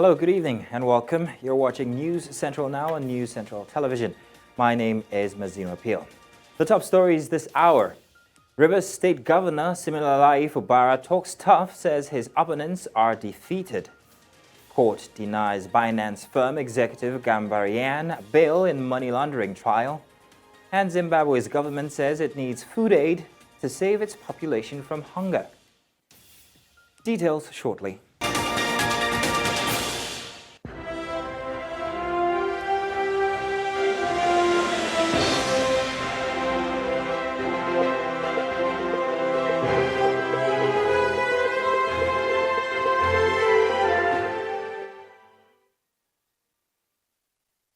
Hello, good evening and welcome. You're watching News Central now on News Central Television. My name is Mazino Appeal. The top stories this hour. Rivers State Governor Siminalayi Fubara talks tough, says his opponents are defeated. Court denies Binance firm executive Gambaryan bail in money laundering trial. And Zimbabwe's government says it needs food aid to save its population from hunger. Details shortly.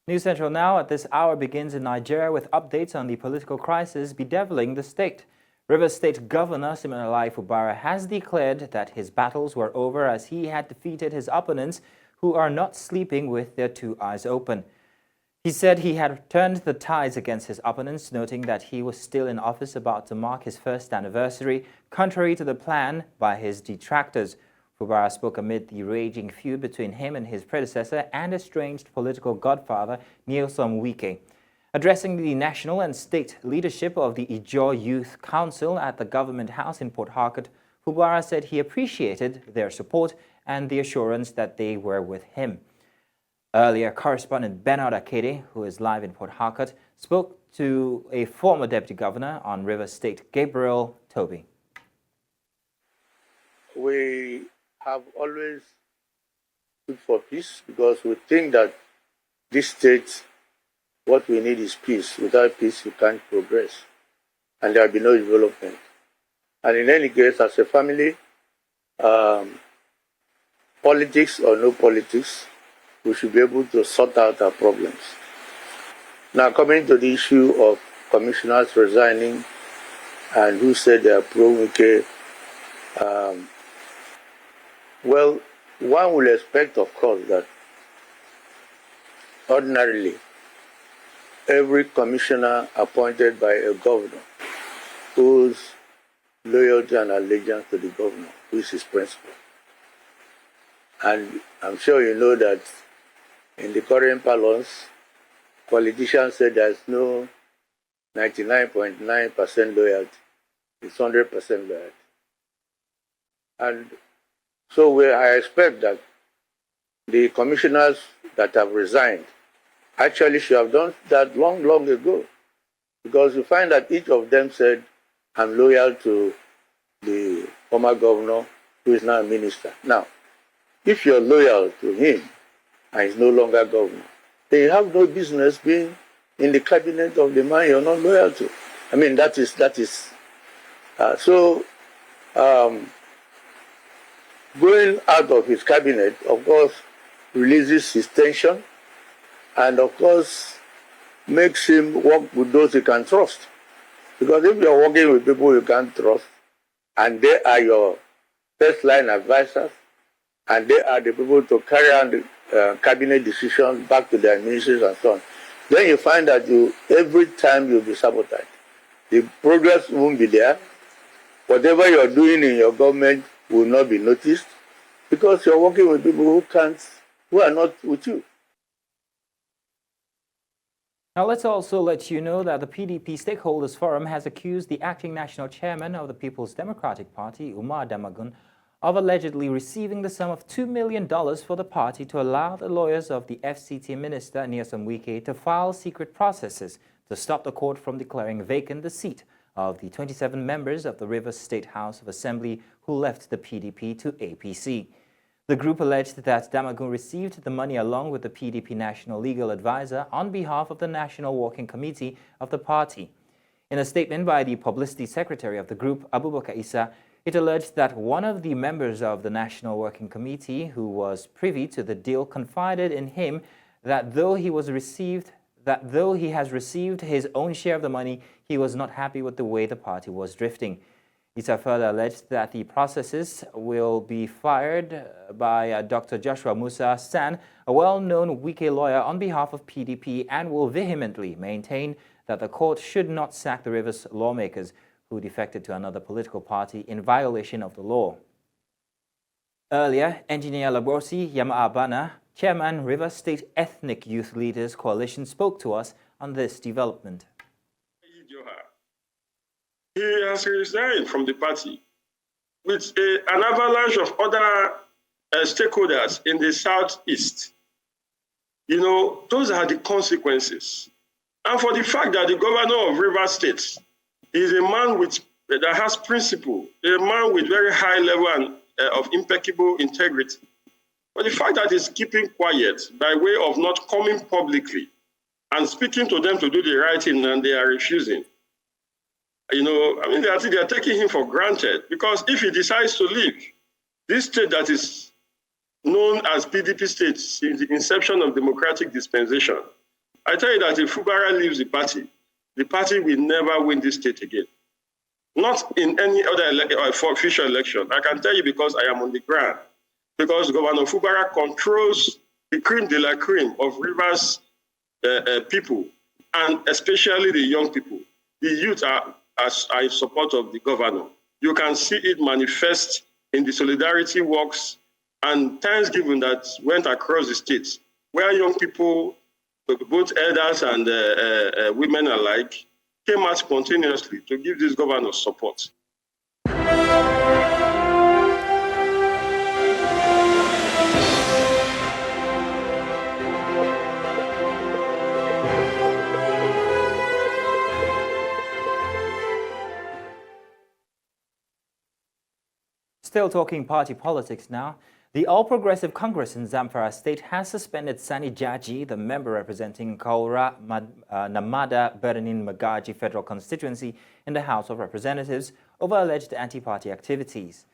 News Central now at this hour begins in Nigeria with updates on the political crisis bedeviling the state. Rivers State Governor Siminalayi Fubara has declared that his battles were over as he had defeated his opponents who are not sleeping with their two eyes open. He said he had turned the tides against his opponents, noting that he was still in office about to mark his first anniversary, contrary to the plan by his detractors. Fubara spoke amid the raging feud between him and his predecessor and estranged political godfather Nyesom Wike. Addressing the national and state leadership of the Ijaw Youth Council at the Government House in Port Harcourt, Fubara said he appreciated their support and the assurance that they were with him. Earlier, correspondent Bernard Akede, who is live in Port Harcourt, spoke to a former deputy governor on Rivers State, Gabriel Toby. We have always stood for peace because we think that this state, what we need is peace. Without peace, you can't progress, and there will be no development. And in any case, as a family, politics or no politics, we should be able to sort out our problems. Now, coming to the issue of commissioners resigning and who said they are pro-Wike, well, one will expect, of course, that ordinarily every commissioner appointed by a governor owes loyalty and allegiance to the governor, who is his principal. And I'm sure you know that in the current parlance, politicians say there's no 99.9% loyalty. It's 100% loyalty. And so I expect that the commissioners that have resigned actually should have done that long ago, because you find that each of them said, I'm loyal to the former governor who is now a minister. Now, if you're loyal to him and he's no longer governor, then you have no business being in the cabinet of the man you're not loyal to. I mean, that is. Going out of his cabinet, of course, releases his tension and, of course, makes him work with those he can trust. Because if you're working with people you can't trust, and they are your first-line advisors, and they are the people to carry out the cabinet decisions back to their ministries and so on, then you find that every time you'll be sabotaged. The progress won't be there. Whatever you're doing in your government will not be noticed because you're working with people who are not with you. Now, let's also let you know that the PDP Stakeholders Forum has accused the acting national chairman of the People's Democratic Party, Umar Damagun, of allegedly receiving the sum of $2 million for the party to allow the lawyers of the FCT minister, Nyesom Wike, to file secret processes to stop the court from declaring vacant the seat of the 27 members of the Rivers State House of Assembly who left the PDP to APC. The group alleged that Damagun received the money along with the PDP National Legal Advisor on behalf of the National Working Committee of the party. In a statement by the Publicity Secretary of the group, Abubakar Issa, it alleged that one of the members of the National Working Committee who was privy to the deal confided in him that though he has received his own share of the money, he was not happy with the way the party was drifting. Issa further alleged that the processes will be fired by Dr. Joshua Musa San, a well-known Wike lawyer on behalf of PDP, and will vehemently maintain that the court should not sack the Rivers lawmakers who defected to another political party in violation of the law. Earlier, Engineer Laborsi Yamaabana, Chairman River State Ethnic Youth Leaders Coalition, spoke to us on this development. He has resigned from the party with an avalanche of other stakeholders in the southeast. You know, those are the consequences. And for the fact that the governor of River State is a man that has principle, a man with very high level of impeccable integrity. But the fact that he's keeping quiet by way of not coming publicly and speaking to them to do the right thing, and they are refusing. You know, I mean, they are taking him for granted, because if he decides to leave, this state that is known as PDP state since the inception of democratic dispensation, I tell you that if Fubara leaves the party will never win this state again. Not in any other official election. I can tell you because I am on the ground. Because Governor Fubara controls the creme de la creme of Rivers people, and especially the young people. The youth are in support of the governor. You can see it manifest in the solidarity walks and Thanksgiving that went across the states, where young people, both elders and women alike, came out spontaneously to give this governor support. Still talking party politics now. The All Progressive Congress in Zamfara State has suspended Sani Jaji, the member representing Kaura Namada Benin Magaji Federal Constituency in the House of Representatives, over alleged anti-party activities.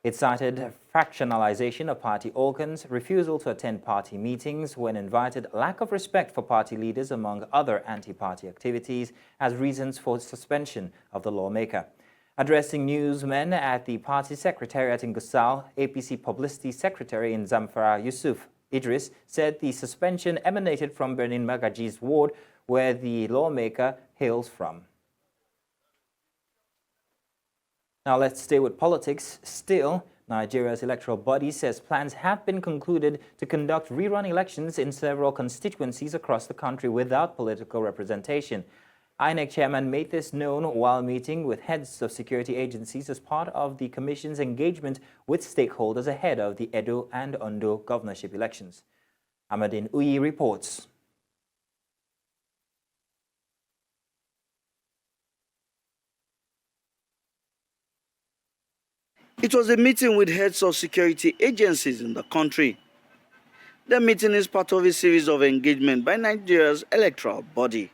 It cited fractionalization of party organs, refusal to attend party meetings when invited, lack of respect for party leaders, among other anti-party activities, as reasons for suspension of the lawmaker. Addressing newsmen at the party secretariat in Gusau, APC Publicity Secretary in Zamfara, Yusuf Idris, said the suspension emanated from Benin Magaji's ward, where the lawmaker hails from. Now let's stay with politics. Still, Nigeria's electoral body says plans have been concluded to conduct rerun elections in several constituencies across the country without political representation. INEC chairman made this known while meeting with heads of security agencies as part of the commission's engagement with stakeholders ahead of the Edo and Ondo governorship elections. Amadine Uyi reports. It was a meeting with heads of security agencies in the country. The meeting is part of a series of engagement by Nigeria's electoral body.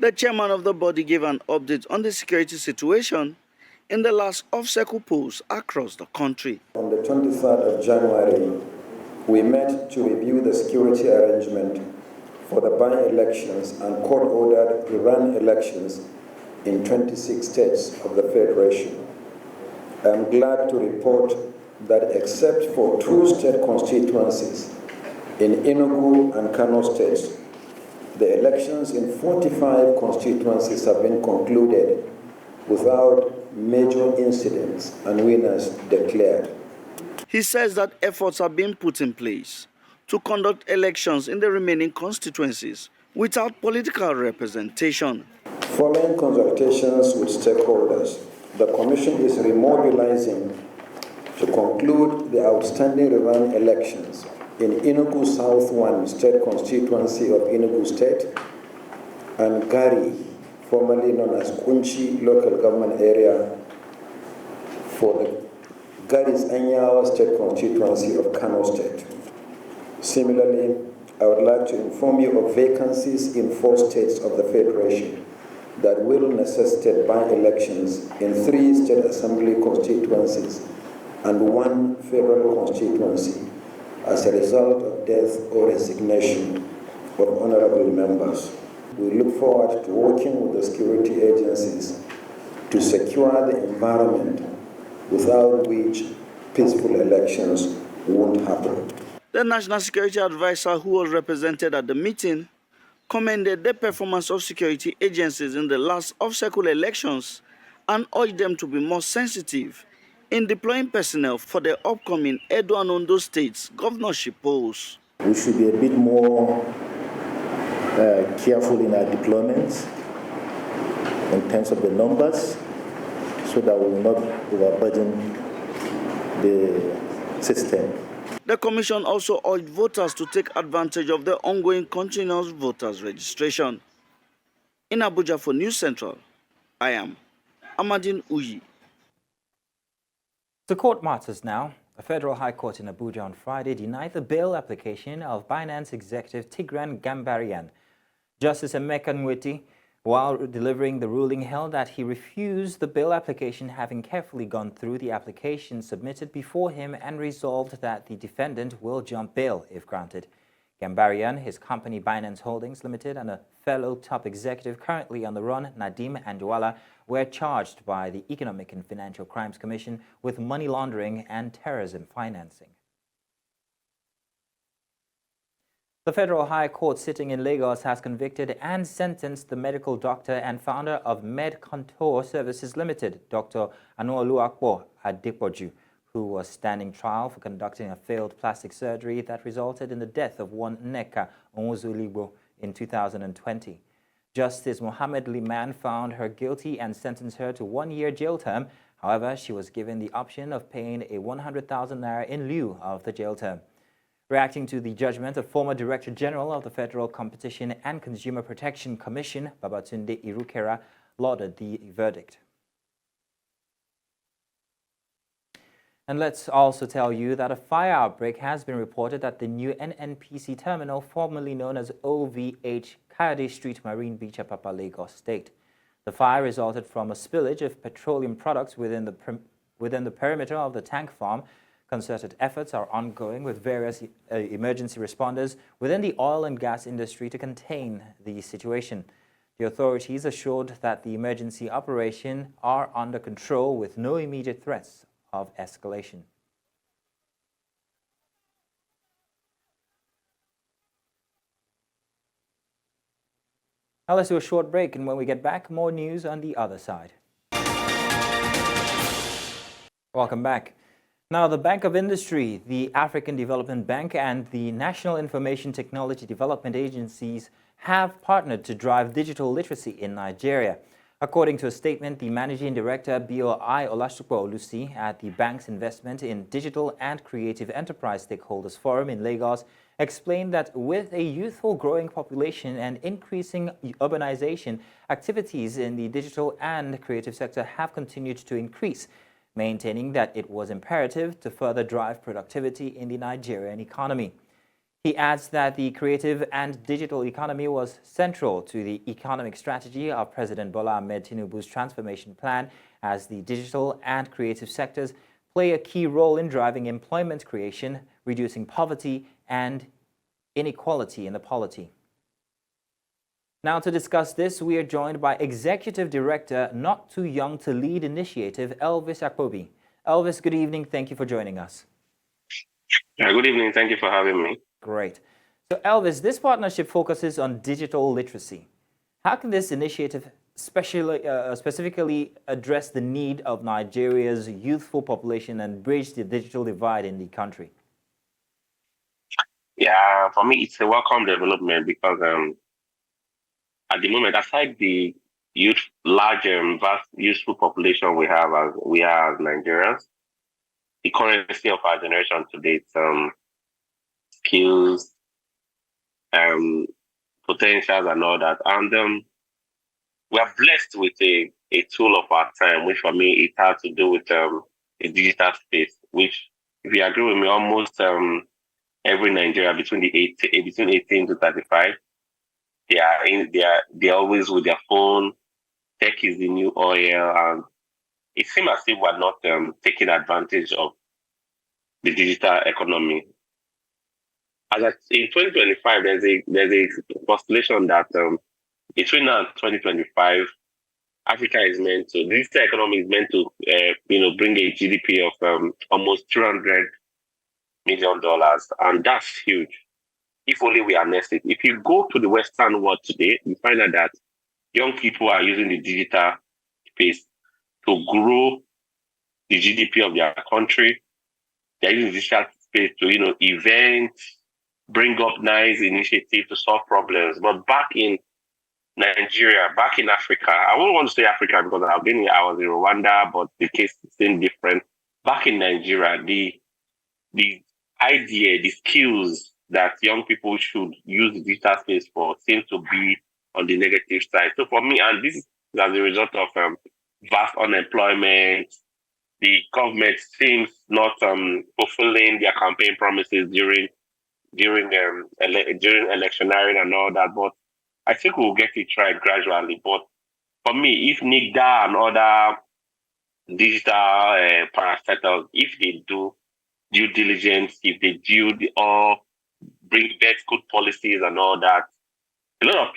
The chairman of the body gave an update on the security situation in the last off-cycle polls across the country. On the 23rd of January, we met to review the security arrangement for the by-elections and court-ordered rerun elections in 26 states of the Federation. I am glad to report that except for 2 state constituencies in Enugu and Kano states, the elections in 45 constituencies have been concluded without major incidents and winners declared. He says that efforts are being put in place to conduct elections in the remaining constituencies without political representation. Following consultations with stakeholders, the Commission is remobilizing to conclude the outstanding rerun elections in Enugu South 1 State Constituency of Enugu State and Gari, formerly known as Kunchi Local Government Area, for the Gari's Anyawa State Constituency of Kano State. Similarly, I would like to inform you of vacancies in 4 states of the Federation that will necessitate by-elections in 3 state assembly constituencies and 1 federal constituency as a result of death or resignation of honorable members. We look forward to working with the security agencies to secure the environment without which peaceful elections won't happen. The National Security Advisor, who was represented at the meeting, commended the performance of security agencies in the last off-cycle elections and urged them to be more sensitive in deploying personnel for the upcoming Edo and Ondo states governorship polls. We should be a bit more careful in our deployments in terms of the numbers so that we will not overburden the system. The Commission also urged voters to take advantage of the ongoing continuous voters registration. In Abuja for News Central, I am Amadin Uyi. To court matters now. A federal high court in Abuja on Friday denied the bail application of Binance executive Tigran Gambaryan. Justice Emeka Nweti, while delivering the ruling, held that he refused the bail application, having carefully gone through the application submitted before him and resolved that the defendant will jump bail if granted. Gambaryan, his company Binance Holdings Limited, and a fellow top executive currently on the run, Nadim Anduala, were charged by the Economic and Financial Crimes Commission with money laundering and terrorism financing. The Federal High Court sitting in Lagos has convicted and sentenced the medical doctor and founder of MedContour Services Limited, Dr. Anuoluwapo Adepoju, who was standing trial for conducting a failed plastic surgery that resulted in the death of one Nneka Onwuzuligbo in 2020. Justice Mohammed Liman found her guilty and sentenced her to 1-year jail term. However, she was given the option of paying a 100,000 naira in lieu of the jail term. Reacting to the judgment, the former Director General of the Federal Competition and Consumer Protection Commission, Babatunde Irukera, lauded the verdict. And let's also tell you that a fire outbreak has been reported at the new NNPC terminal, formerly known as OVH Kayode Street, Marine Beach, Apapa, Lagos State. The fire resulted from a spillage of petroleum products within the perimeter of the tank farm. Concerted efforts are ongoing with various emergency responders within the oil and gas industry to contain the situation. The authorities assured that the emergency operation are under control with no immediate threats of escalation. Now let's do a short break, and when we get back, more news on the other side. Welcome back. Now, the Bank of Industry, the African Development Bank, and the National Information Technology Development Agencies have partnered to drive digital literacy in Nigeria. According to a statement, the Managing Director, BOI Olasupo Olusi, at the bank's investment in Digital and Creative Enterprise Stakeholders Forum in Lagos, explained that with a youthful growing population and increasing urbanization, activities in the digital and creative sector have continued to increase, maintaining that it was imperative to further drive productivity in the Nigerian economy. He adds that the creative and digital economy was central to the economic strategy of President Bola Ahmed Tinubu's transformation plan, as the digital and creative sectors play a key role in driving employment creation, reducing poverty and inequality in the polity. Now, to discuss this, we are joined by Executive Director, Not Too Young to Lead Initiative, Elvis Akpobi. Elvis, good evening. Thank you for joining us. Good evening. Thank you for having me. Great. So, Elvis, this partnership focuses on digital literacy. How can this initiative specifically address the need of Nigeria's youthful population and bridge the digital divide in the country? Yeah, for me, it's a welcome development because at the moment, aside the large vast youthful population we have as Nigerians, the currency of our generation today, skills, potentials, and all that. And we are blessed with a tool of our time, which for me it has to do with a digital space. Which, if you agree with me, almost every Nigerian between 18 to 35. They're always with their phone. Tech is the new oil, and it seems as if we're not taking advantage of the digital economy. In 2025, there's a postulation that between now and 2025, digital economy is meant to bring a GDP of almost $200 million, and that's huge. If only we harness it. If you go to the Western world today, you find out that young people are using the digital space to grow the GDP of their country. They're using digital space to, event, bring up nice initiative to solve problems. But back in Nigeria, back in Africa, I wouldn't want to say Africa because I was in Rwanda, but the case is still different. Back in Nigeria, the idea, the skills that young people should use the digital space for seems to be on the negative side. So for me, and this is as a result of vast unemployment, the government seems not fulfilling their campaign promises during electioneering and all that. But I think we'll get it right gradually. But for me, if NIGDA and other digital parastatals, if they do due diligence, if they bring back good policies and all that, a lot of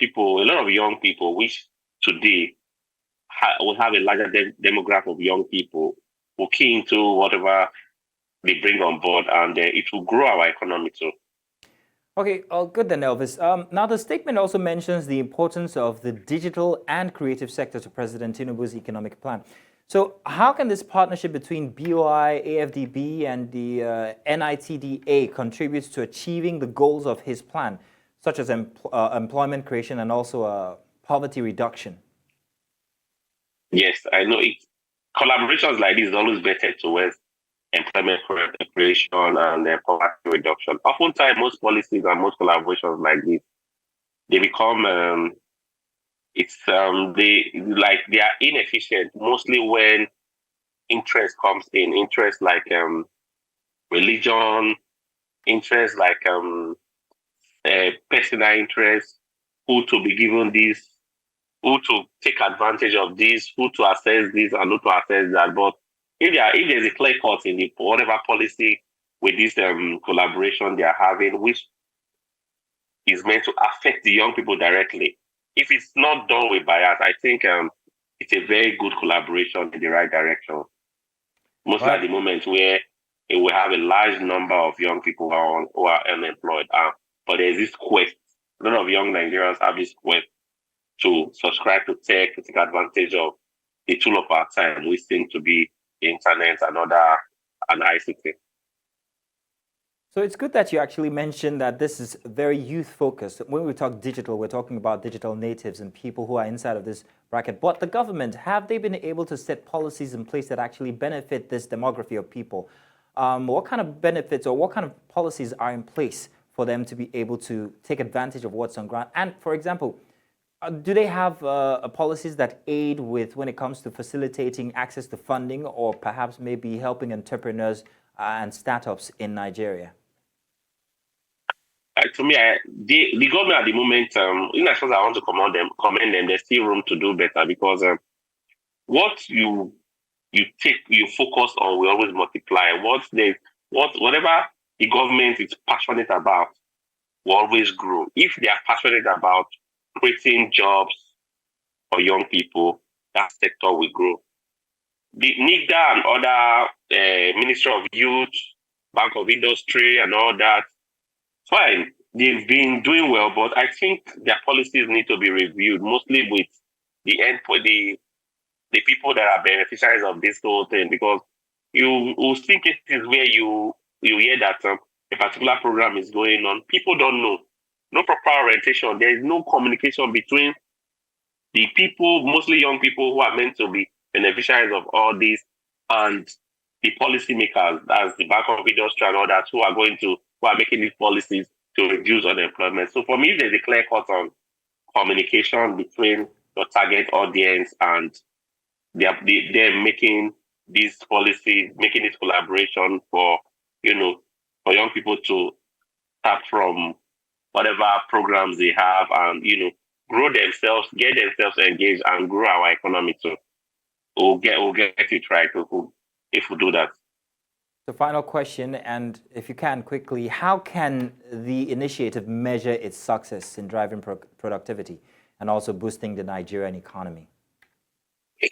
young people, which today will have a larger demographic of young people who key into whatever they bring on board, and it will grow our economy too. Okay, good then, Elvis. Now, the statement also mentions the importance of the digital and creative sector to President Tinubu's economic plan. So how can this partnership between BOI, AFDB, and the NITDA contribute to achieving the goals of his plan, such as employment creation and also poverty reduction? Yes, I know it. Collaborations like this is always better towards employment creation and poverty reduction. Oftentimes, most policies and most collaborations like this, they become they are inefficient mostly when interest comes in. Interest like religion, interest like personal interest, who to be given this, who to take advantage of this, who to assess this and who to assess that. But if there's a clear cut in the whatever policy with this collaboration they are having, which is meant to affect the young people directly, if it's not done with bias, I think it's a very good collaboration in the right direction. Mostly at the moment where it will have a large number of young people who are unemployed. But there's this quest. A lot of young Nigerians have this quest to subscribe to tech, to take advantage of the tool of our time, which seem to be the internet and ICT. So it's good that you actually mentioned that this is very youth-focused. When we talk digital, we're talking about digital natives and people who are inside of this bracket. But the government, have they been able to set policies in place that actually benefit this demography of people? What kind of benefits or what kind of policies are in place for them to be able to take advantage of what's on ground? And, for example, do they have policies that aid with when it comes to facilitating access to funding or perhaps maybe helping entrepreneurs and startups in Nigeria? To me, the government at the moment, in as far as I want to commend them, there's still room to do better because what you focus on will always multiply. Whatever the government is passionate about will always grow. If they are passionate about creating jobs for young people, that sector will grow. The NIGDA and other Ministry of Youth, Bank of Industry and all that, fine, they've been doing well, but I think their policies need to be reviewed, mostly with the people that are beneficiaries of this whole thing, because you will see cases where you hear that a particular program is going on. People don't know. No proper orientation. There is no communication between the people, mostly young people who are meant to be beneficiaries of all this, and the policymakers, as the Bank of Industry and all that, who are making these policies to reduce unemployment. So for me, there's a clear cut on communication between your target audience and they're making these policies, making this collaboration for young people to start from whatever programs they have and grow themselves, get themselves engaged, and grow our economy too. We'll get it right if we do that. The final question, and if you can quickly, how can the initiative measure its success in driving productivity and also boosting the Nigerian economy?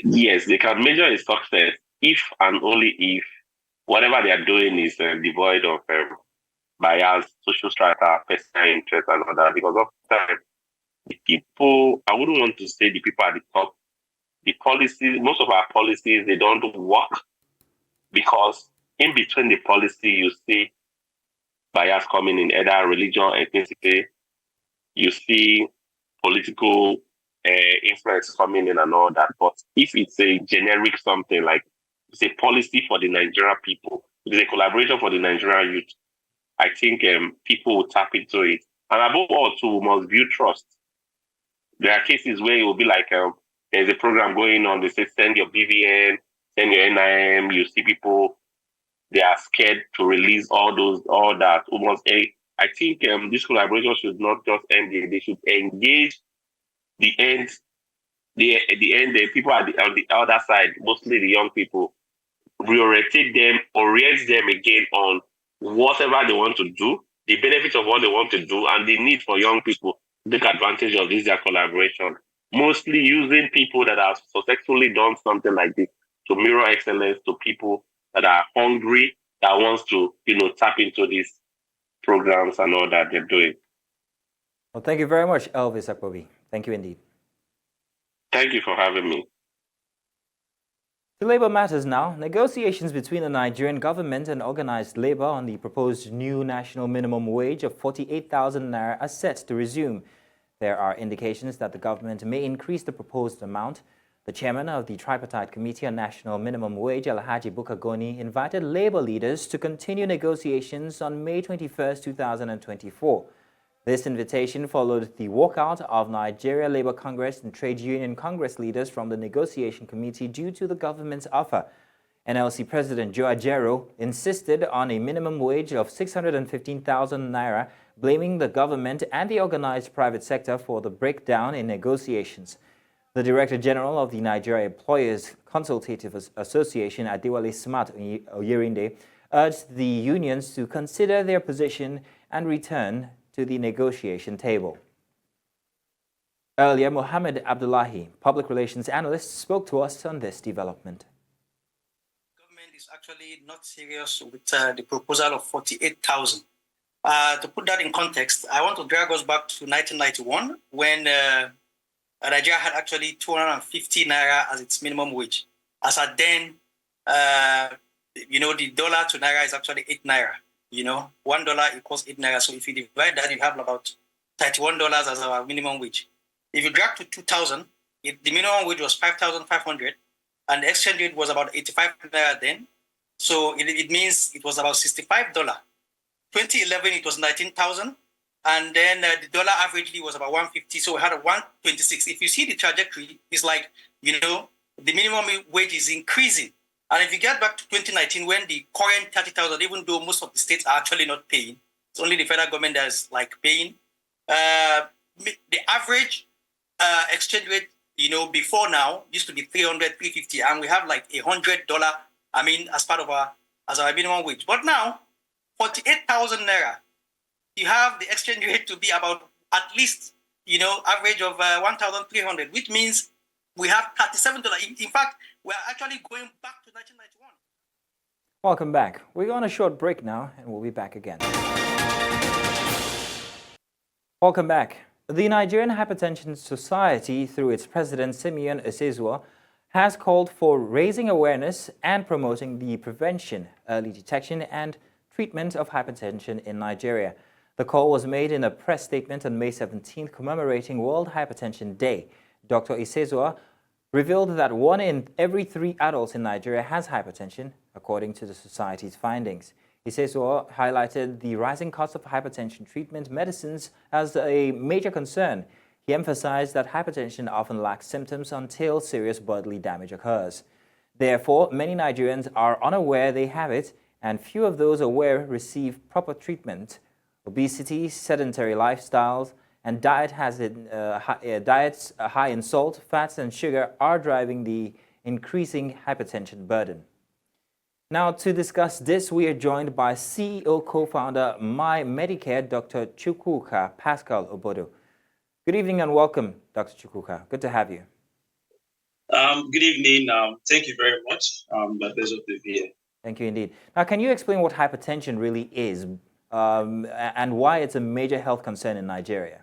Yes, they can measure its success if and only if whatever they are doing is devoid of bias, social strata, personal interest, and all that. Because often the people, I wouldn't want to say the people at the top, the policies, most of our policies, they don't work. because in between the policy, you see bias coming in either religion, ethnicity, you see political influence coming in and all that. But if it's a generic something like it's a policy for the Nigerian people, it's a collaboration for the Nigerian youth, I think people will tap into it. And above all, too, we must build trust. There are cases where it will be like there's a program going on, they say send your BVN, send your NIM, you see people, they are scared to release all that. Almost I think this collaboration should not just end there, they should engage the people on the other side, mostly the young people, orient them again on whatever they want to do, the benefits of what they want to do, and the need for young people to take advantage of their collaboration. Mostly using people that have successfully done something like this to mirror excellence to people that are hungry, that wants to, tap into these programs and all that they're doing. Well, thank you very much, Elvis Akpobi. Thank you indeed. Thank you for having me. To labor matters now, negotiations between the Nigerian government and organized labor on the proposed new national minimum wage of 48,000 naira are set to resume. There are indications that the government may increase the proposed amount. The chairman of the Tripartite Committee on National Minimum Wage, Alhaji Bukagoni, invited labor leaders to continue negotiations on May 21, 2024. This invitation followed the walkout of Nigeria Labour Congress and Trade Union Congress leaders from the negotiation committee due to the government's offer. NLC President Joe Ajero insisted on a minimum wage of 615,000 naira, blaming the government and the organized private sector for the breakdown in negotiations. The Director General of the Nigeria Employers Consultative Association, Adewale Smart Oyerinde, urged the unions to consider their position and return to the negotiation table. Earlier, Mohammed Abdullahi, public relations analyst, spoke to us on this development. Government is actually not serious with the proposal of 48,000. To put that in context, I want to drag us back to 1991 when Nigeria had actually 250 naira as its minimum wage. As at then, the dollar to naira is actually 8 naira. $1 equals 8 naira. So if you divide that, you have about $31 as our minimum wage. If you drag to 2000, the minimum wage was 5,500, and the exchange rate was about 85 naira then. So it means it was about $65. 2011, it was 19,000, and then the dollar averagely was about 150. So we had a 126. If you see the trajectory, it's like the minimum wage is increasing. And if you get back to 2019, when the current 30,000, even though most of the states are actually not paying, it's only the federal government that's paying. The average exchange rate, before now used to be 300, 350, and we have like $100. As part of our minimum wage. But now, 48,000 naira, you have the exchange rate to be about at least average of 1,300, which means we have $37. In fact, we're actually going back to 1991. Welcome back. We're on a short break now, and we'll be back again. Welcome back. The Nigerian Hypertension Society, through its president Simeon Osezua, has called for raising awareness and promoting the prevention, early detection, and treatment of hypertension in Nigeria. The call was made in a press statement on May 17th, commemorating World Hypertension Day. Dr. Osezua revealed that 1 in every 3 adults in Nigeria has hypertension, according to the society's findings. Osezua highlighted the rising cost of hypertension treatment medicines as a major concern. He emphasized that hypertension often lacks symptoms until serious bodily damage occurs. Therefore, many Nigerians are unaware they have it, and few of those aware receive proper treatment. Obesity, sedentary lifestyles, and diets high in salt, fats, and sugar are driving the increasing hypertension burden. Now, to discuss this, we are joined by CEO co-founder My Medicare, Dr. Chukwuka Pascal Obodo. Good evening and welcome, Dr. Chukwuka. Good to have you. Good evening. Thank you very much. My pleasure to be here. Thank you indeed. Now, can you explain what hypertension really is and why it's a major health concern in Nigeria?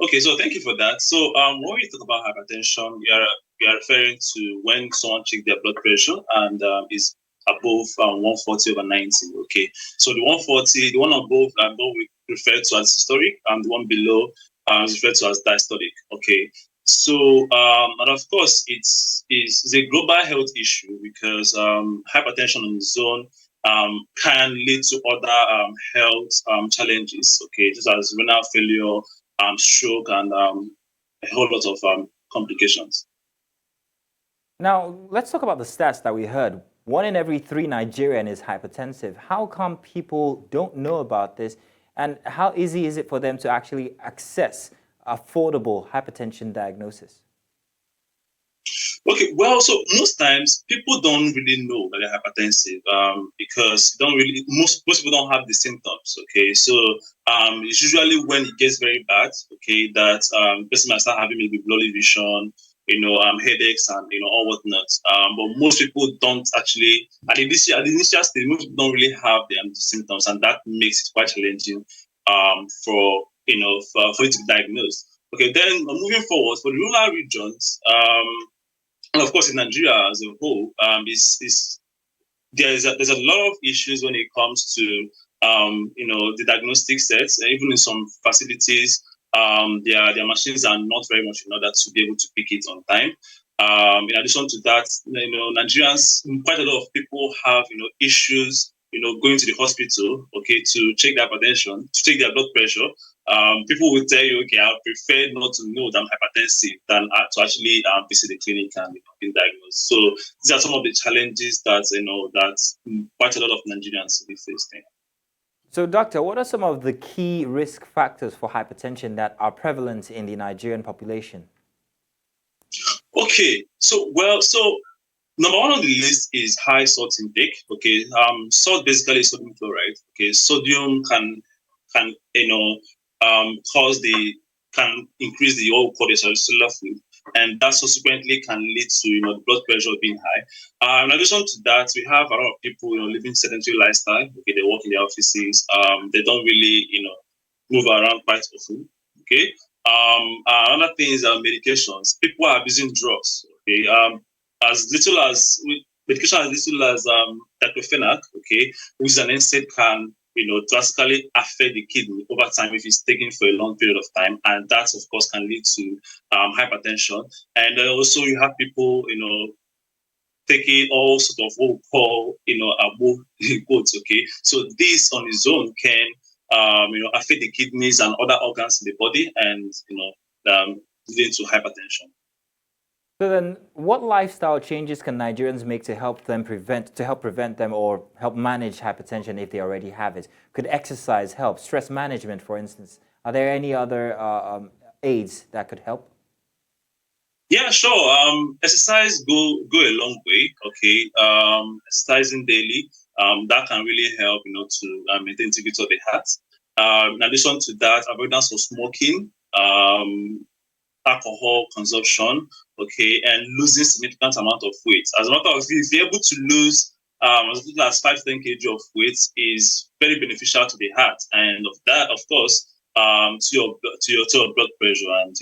Okay, so thank you for that. So when we talk about hypertension, we are referring to when someone checks their blood pressure and is above 140/90. Okay, so the 140, the one above, what we refer to as systolic, and the one below is referred to as diastolic. Okay, so and of course it's a global health issue because hypertension on its own can lead to other health challenges. Okay, just as renal failure, stroke, and a whole lot of complications. Now, let's talk about the stats that we heard. 1 in every 3 Nigerian is hypertensive. How come people don't know about this? And how easy is it for them to actually access affordable hypertension diagnosis? Okay, well, so most times people don't really know that they're hypertensive because most people don't have the symptoms. Okay, so it's usually when it gets very bad, okay, that person might start having maybe blurry vision, headaches, and all whatnot. But most people don't actually at the initial stage. Most people don't really have the symptoms, and that makes it quite challenging for you to diagnose. Okay, then moving forward for the rural regions. And of course, in Nigeria as a whole, there's a lot of issues when it comes to the diagnostic sets. Even in some facilities, their machines are not very much in order to be able to pick it on time. In addition to that, Nigerians, quite a lot of people have issues going to the hospital, okay, to check their hypertension, to check their blood pressure. People will tell you, okay, I prefer not to know that I'm hypertensive than to actually visit the clinic and be diagnosed. So these are some of the challenges that that quite a lot of Nigerians will be facing. So, doctor, what are some of the key risk factors for hypertension that are prevalent in the Nigerian population? Okay, so number one on the list is high salt intake. Okay, salt basically is sodium chloride. Okay, sodium can can increase the what we call the cellular fluid, and that subsequently can lead to the blood pressure being high. In addition to that, we have a lot of people living sedentary lifestyle. Okay, they work in their offices. They don't really move around quite often. Okay. Another thing is medications. People are abusing drugs. Okay. Medication as little as diclofenac. Okay, which is an NSAID, can drastically affect the kidney over time if it's taken for a long period of time, and that of course can lead to hypertension. And also you have people taking all sort of what we call above quotes. Okay, so this on its own can affect the kidneys and other organs in the body, and leading to hypertension. So then, what lifestyle changes can Nigerians make to help prevent them or help manage hypertension if they already have it? Could exercise help? Stress management, for instance. Are there any other aids that could help? Yeah, sure. Exercise go a long way. Okay, exercising daily that can really help to maintain integrity of the heart. In addition to that, avoidance of smoking, alcohol consumption, okay, and losing significant amount of weight. As a matter of fact, if you're able to lose as little as 5-10 kg of weight, is very beneficial to the heart, and of that, of course, to your blood pressure, and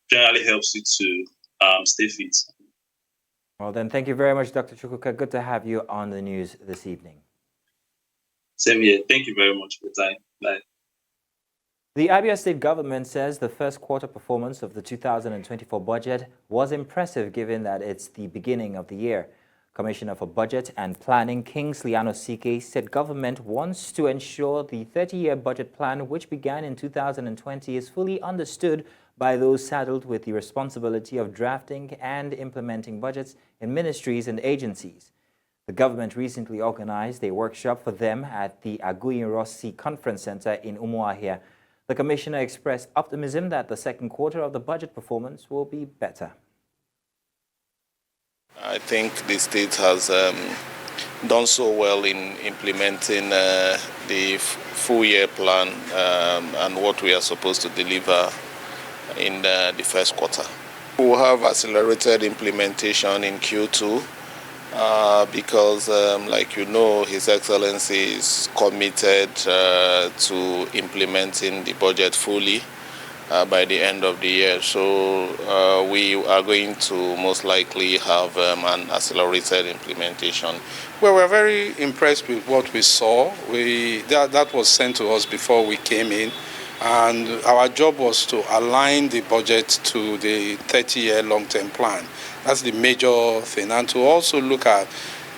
generally helps you to stay fit. Well, then, thank you very much, Dr. Chukwuka. Good to have you on the news this evening. Same here. Thank you very much for your time. Bye. The Abia State government says the first quarter performance of the 2024 budget was impressive given that it's the beginning of the year. Commissioner for Budget and Planning Kingsley Anosike said government wants to ensure the 30-year budget plan, which began in 2020, is fully understood by those saddled with the responsibility of drafting and implementing budgets in ministries and agencies. The government recently organized a workshop for them at the Aguiyi Rossi Conference Center in uahia. The commissioner expressed optimism that the second quarter of the budget performance will be better. I think the state has done so well in implementing the full-year plan and what we are supposed to deliver in the first quarter. We will have accelerated implementation in Q2 because, like His Excellency is committed to implementing the budget fully, by the end of the year. So we are going to most likely have an accelerated implementation. Well, we're very impressed with what we saw. That was sent to us before we came in, and our job was to align the budget to the 30-year long-term plan. That's the major thing, and to also look at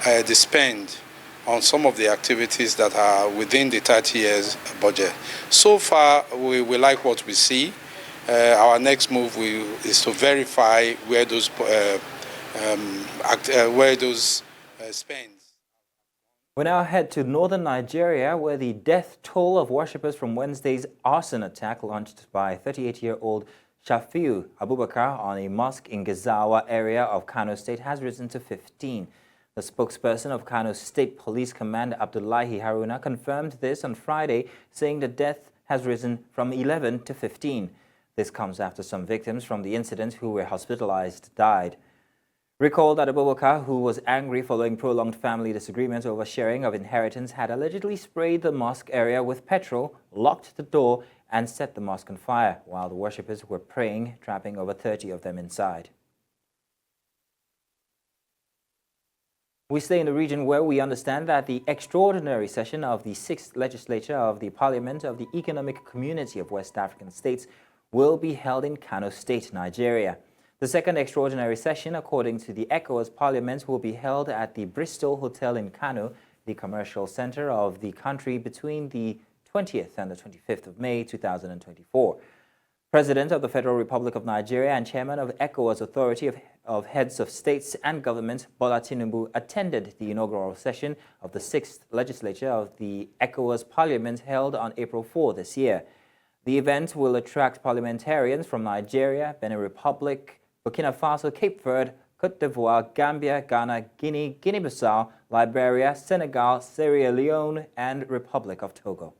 the spend on some of the activities that are within the 30 years budget. So far, we like what we see. Our next move is to verify where those spends. We now head to northern Nigeria, where the death toll of worshippers from Wednesday's arson attack launched by 38-year-old Shafiu Abubakar on a mosque in Gezawa area of Kano State has risen to 15. The spokesperson of Kano State Police Command, Abdullahi Haruna, confirmed this on Friday, saying the death has risen from 11 to 15. This comes after some victims from the incident who were hospitalized died. Recall that Abubakar, who was angry following prolonged family disagreements over sharing of inheritance, had allegedly sprayed the mosque area with petrol, locked the door, and set the mosque on fire while the worshippers were praying, trapping over 30 of them inside. We stay in the region where we understand that the extraordinary session of the 6th Legislature of the Parliament of the Economic Community of West African States will be held in Kano State, Nigeria. The second extraordinary session, according to the ECOWAS Parliament, will be held at the Bristol Hotel in Kano, the commercial center of the country, between the 20th and the 25th of May 2024. President of the Federal Republic of Nigeria and Chairman of ECOWAS Authority of Heads of States and Government, Bola Tinubu, attended the inaugural session of the 6th Legislature of the ECOWAS Parliament held on April 4 this year. The event will attract parliamentarians from Nigeria, Benin Republic, Burkina Faso, Cape Verde, Cote d'Ivoire, Gambia, Ghana, Guinea, Guinea-Bissau, Liberia, Senegal, Sierra Leone, and Republic of Togo.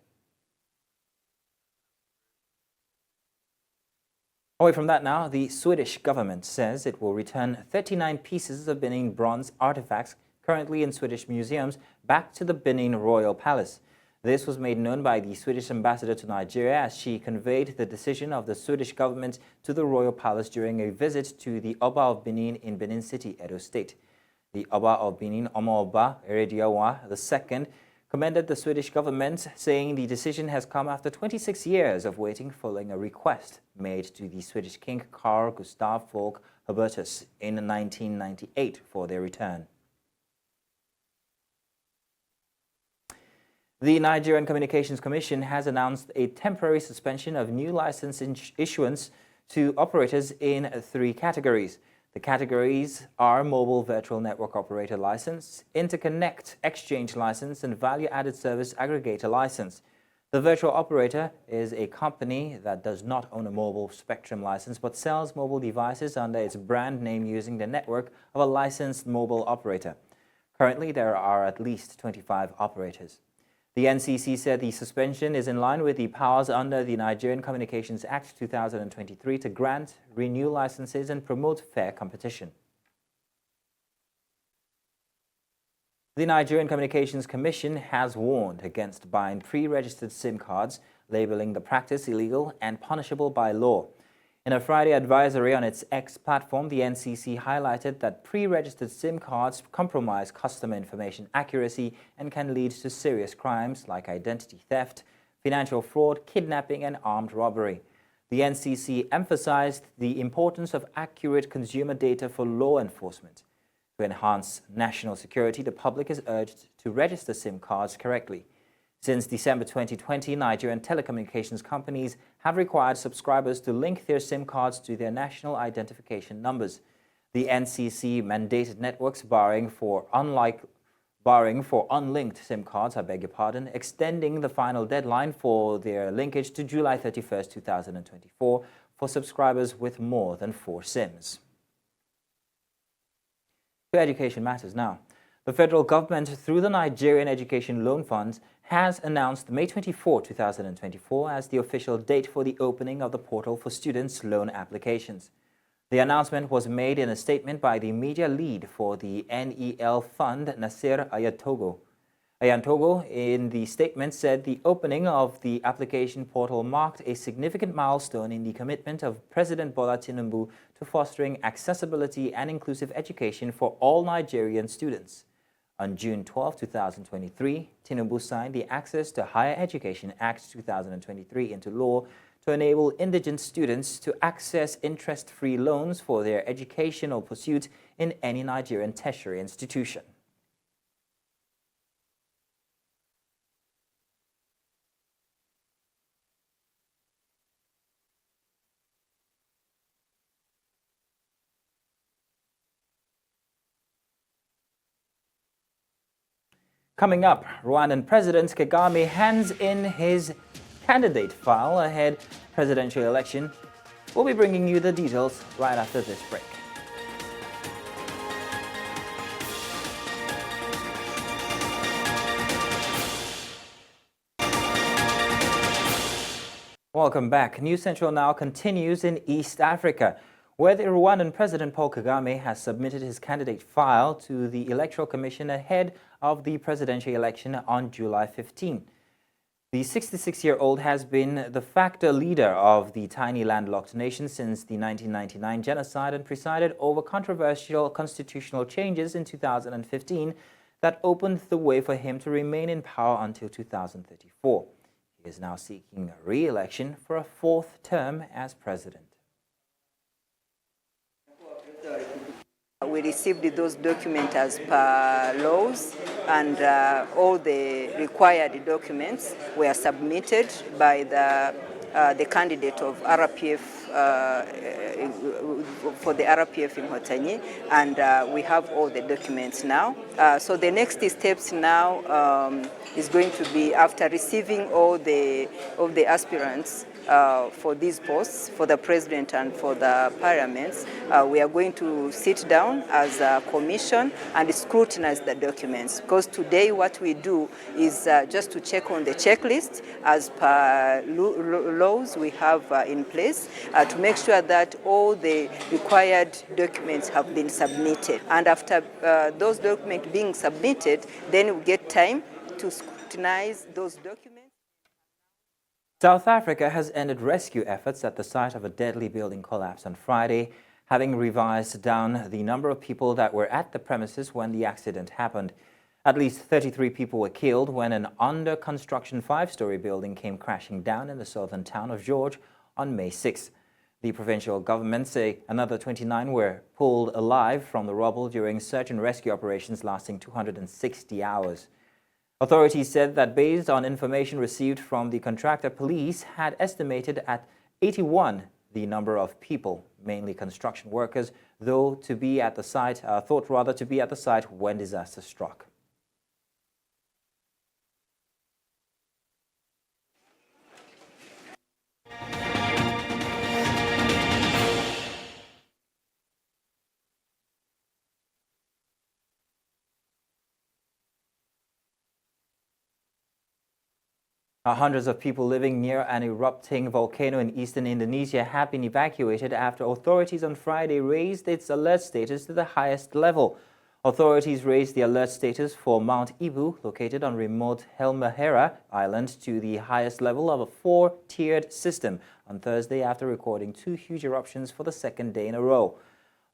Away from that now, the Swedish government says it will return 39 pieces of Benin bronze artifacts currently in Swedish museums back to the Benin Royal Palace. This was made known by the Swedish ambassador to Nigeria as she conveyed the decision of the Swedish government to the Royal Palace during a visit to the Oba of Benin in Benin City, Edo State. The Oba of Benin, Oba Erediawa II, commended the Swedish government, saying the decision has come after 26 years of waiting following a request made to the Swedish King Carl Gustaf Folk Hubertus in 1998 for their return. The Nigerian Communications Commission has announced a temporary suspension of new license issuance to operators in 3 categories. The categories are Mobile Virtual Network Operator License, Interconnect Exchange License, and Value Added Service Aggregator License. The virtual operator is a company that does not own a mobile spectrum license but sells mobile devices under its brand name using the network of a licensed mobile operator. Currently, there are at least 25 operators. The NCC said the suspension is in line with the powers under the Nigerian Communications Act 2023 to grant, renew licenses and promote fair competition. The Nigerian Communications Commission has warned against buying pre-registered SIM cards, labeling the practice illegal and punishable by law. In a Friday advisory on its X platform, the NCC highlighted that pre-registered SIM cards compromise customer information accuracy and can lead to serious crimes like identity theft, financial fraud, kidnapping, and armed robbery. The NCC emphasized the importance of accurate consumer data for law enforcement. To enhance national security, the public is urged to register SIM cards correctly. Since December 2020, Nigerian telecommunications companies have required subscribers to link their SIM cards to their national identification numbers. The NCC mandated networks barring for unlinked SIM cards, extending the final deadline for their linkage to July 31st, 2024 for subscribers with more than 4 SIMs. To education matters now. The federal government, through the Nigerian Education Loan Fund, has announced May 24, 2024 as the official date for the opening of the portal for students' loan applications. The announcement was made in a statement by the media lead for the NEL Fund, Nasir Ayatogo. Ayantogo, in the statement, said the opening of the application portal marked a significant milestone in the commitment of President Bola Tinubu to fostering accessibility and inclusive education for all Nigerian students. On June 12, 2023, Tinubu signed the Access to Higher Education Act 2023 into law to enable indigent students to access interest-free loans for their educational pursuit in any Nigerian tertiary institution. Coming up, Rwandan President Kagame hands in his candidate file ahead presidential election. We'll be bringing you the details right after this break. Welcome back. News Central now continues in East Africa, where the Rwandan President Paul Kagame has submitted his candidate file to the Electoral Commission ahead of the presidential election on July 15. The 66-year-old has been the de facto leader of the tiny landlocked nation since the 1999 genocide and presided over controversial constitutional changes in 2015 that opened the way for him to remain in power until 2034. He is now seeking re-election for a fourth term as president. We received those documents as per laws, and all the required documents were submitted by the candidate of RPF for the RPF in Hotanyi, and we have all the documents now. So the next steps now is going to be, after receiving all the aspirants for these posts, for the president and for the parliaments, we are going to sit down as a commission and scrutinize the documents. Because today what we do is just to check on the checklist as per laws we have in place to make sure that all the required documents have been submitted. And after those documents being submitted, then we get time to scrutinize those documents. South Africa has ended rescue efforts at the site of a deadly building collapse on Friday, having revised down the number of people that were at the premises when the accident happened. At least 33 people were killed when an under-construction 5-story building came crashing down in the southern town of George on May 6. The provincial government say another 29 were pulled alive from the rubble during search and rescue operations lasting 260 hours. Authorities said that based on information received from the contractor, police had estimated at 81 the number of people, mainly construction workers, thought to be at the site when disaster struck. Hundreds of people living near an erupting volcano in eastern Indonesia have been evacuated after authorities on Friday raised its alert status to the highest level. Authorities raised the alert status for Mount Ibu, located on remote Halmahera Island, to the highest level of a 4-tiered system on Thursday after recording 2 huge eruptions for the second day in a row.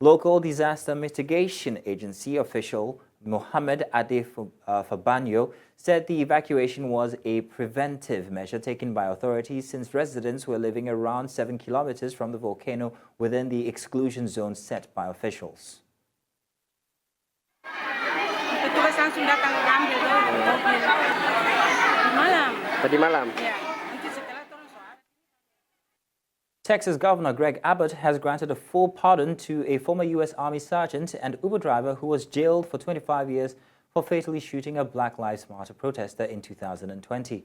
Local disaster mitigation agency official Mohammed Ade Fabanyo said the evacuation was a preventive measure taken by authorities since residents were living around 7 kilometers from the volcano within the exclusion zone set by officials. Tadi malam. Texas Governor Greg Abbott has granted a full pardon to a former U.S. Army sergeant and Uber driver who was jailed for 25 years for fatally shooting a Black Lives Matter protester in 2020.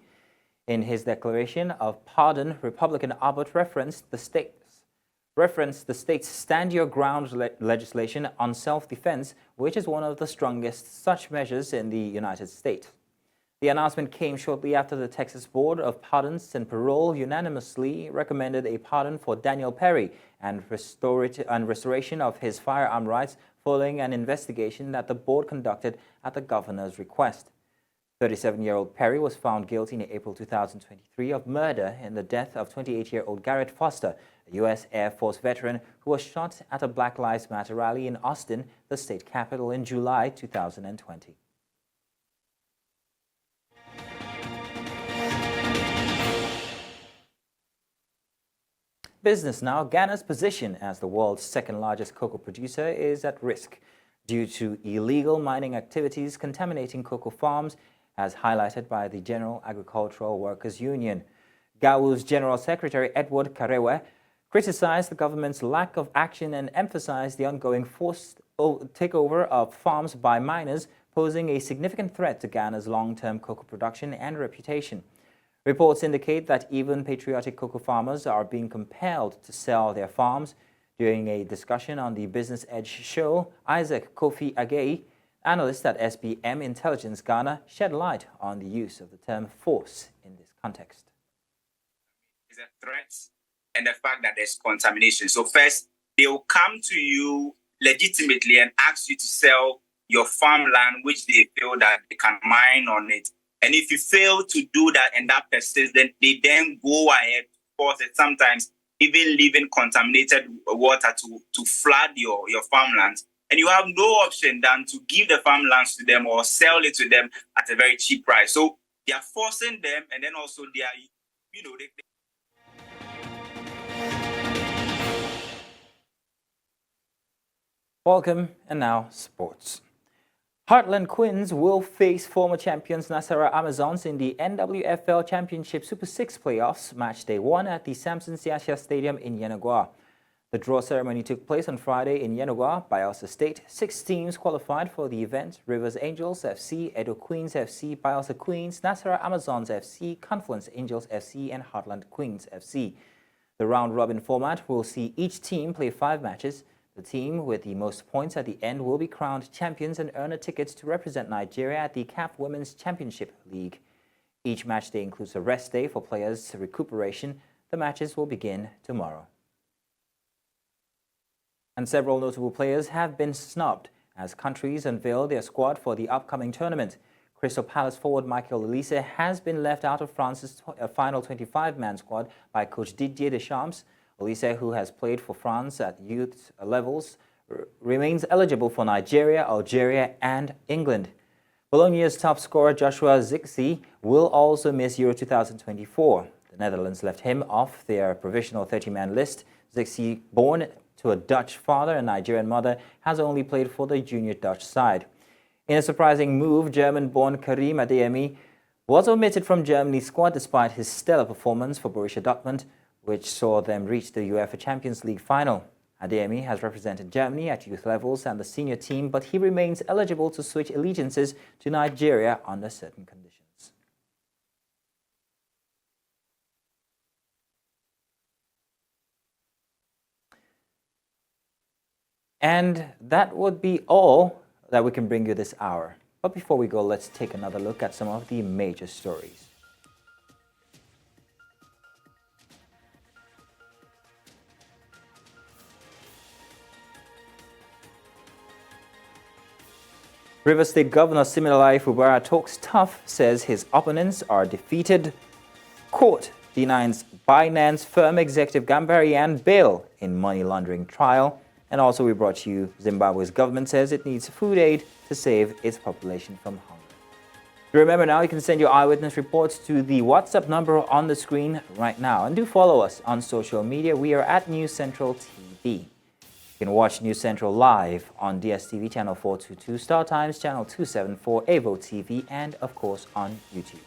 In his declaration of pardon, Republican Abbott referenced the state's Stand Your Ground legislation on self-defense, which is one of the strongest such measures in the United States. The announcement came shortly after the Texas Board of Pardons and Parole unanimously recommended a pardon for Daniel Perry and restoration of his firearm rights following an investigation that the board conducted at the governor's request. 37-year-old Perry was found guilty in April 2023 of murder in the death of 28-year-old Garrett Foster, a U.S. Air Force veteran who was shot at a Black Lives Matter rally in Austin, the state capital, in July 2020. Business now. Ghana's position as the world's second-largest cocoa producer is at risk due to illegal mining activities contaminating cocoa farms, as highlighted by the General Agricultural Workers Union. GAWU's General Secretary Edward Karewe criticized the government's lack of action and emphasized the ongoing forced takeover of farms by miners, posing a significant threat to Ghana's long-term cocoa production and reputation. Reports indicate that even patriotic cocoa farmers are being compelled to sell their farms. During a discussion on the Business Edge show, Isaac Kofi Agei, analyst at SBM Intelligence Ghana, shed light on the use of the term force in this context. It's a threat and the fact that there's contamination. So first, they will come to you legitimately and ask you to sell your farmland, which they feel that they can mine on it. And if you fail to do that and that persists, then they then go ahead, force it, sometimes even leaving contaminated water to flood your farmlands. And you have no option than to give the farmlands to them or sell it to them at a very cheap price. So they are forcing them, and then also they are, Welcome, and now sports. Heartland Queens will face former champions Nasarawa Amazons in the NWFL Championship Super 6 playoffs, match day 1 at the Samson Siasia Stadium in Yenagoa. The draw ceremony took place on Friday in Yenagoa, Bayelsa State. 6 teams qualified for the event: Rivers Angels FC, Edo Queens FC, Bayelsa Queens, Nasarawa Amazons FC, Confluence Angels FC, and Heartland Queens FC. The round-robin format will see each team play 5 matches. The team with the most points at the end will be crowned champions and earn a ticket to represent Nigeria at the CAF Women's Championship League. Each match day includes a rest day for players' recuperation. The matches will begin tomorrow. And several notable players have been snubbed as countries unveil their squad for the upcoming tournament. Crystal Palace forward Michael Olise has been left out of France's final 25-man squad by coach Didier Deschamps. Olise, who has played for France at youth levels, remains eligible for Nigeria, Algeria, and England. Bologna's top scorer Joshua Zirkzee will also miss Euro 2024. The Netherlands left him off their provisional 30-man list. Zirkzee, born to a Dutch father and Nigerian mother, has only played for the junior Dutch side. In a surprising move, German-born Karim Adeyemi was omitted from Germany's squad despite his stellar performance for Borussia Dortmund, which saw them reach the UEFA Champions League final. Adeyemi has represented Germany at youth levels and the senior team, but he remains eligible to switch allegiances to Nigeria under certain conditions. And that would be all that we can bring you this hour. But before we go, let's take another look at some of the major stories. Rivers State Governor Siminalayi Fubara talks tough, says his opponents are defeated. Court denies Binance firm executive Gambaryan bail in money laundering trial. And also we brought you Zimbabwe's government says it needs food aid to save its population from hunger. Remember now, you can send your eyewitness reports to the WhatsApp number on the screen right now. And do follow us on social media. We are at News Central TV. You can watch News Central live on DSTV channel 422, Star Times channel 274, Avo TV, and of course on YouTube.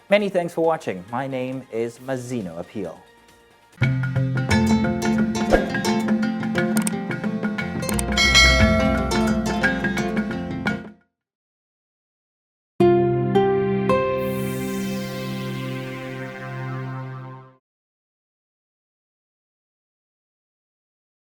Many thanks for watching. My name is Mazino Appeal.